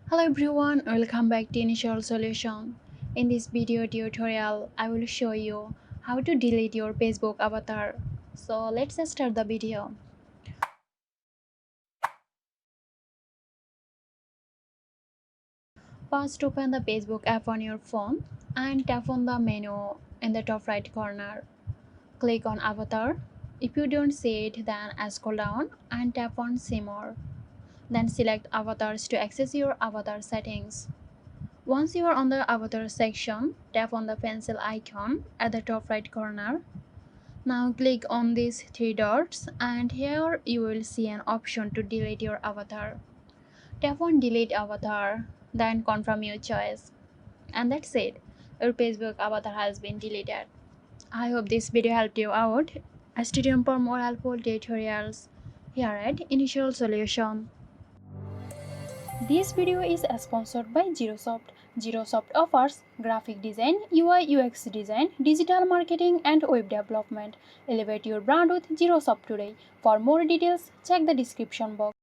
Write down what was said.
Hello everyone, welcome back to Initial Solution. In this video tutorial, I will show you how to delete your Facebook avatar. So let's start the video. First open the Facebook app on your phone and tap on the menu in the top right corner. Click on avatar. If you don't see it, then scroll down and tap on see more. Then select avatars to access your avatar settings. Once you are on the avatar section, tap on the pencil icon at the top right corner. Now click on these three dots and here you will see an option to delete your avatar. Tap on delete avatar, then confirm your choice. And that's it. Your Facebook avatar has been deleted. I hope this video helped you out. Stay tuned for more helpful tutorials here at Initial Solution. This video is sponsored by Zerosoft. Zerosoft offers graphic design, UI UX design, digital marketing and web development. Elevate your brand with Zerosoft today. For more details, check the description box.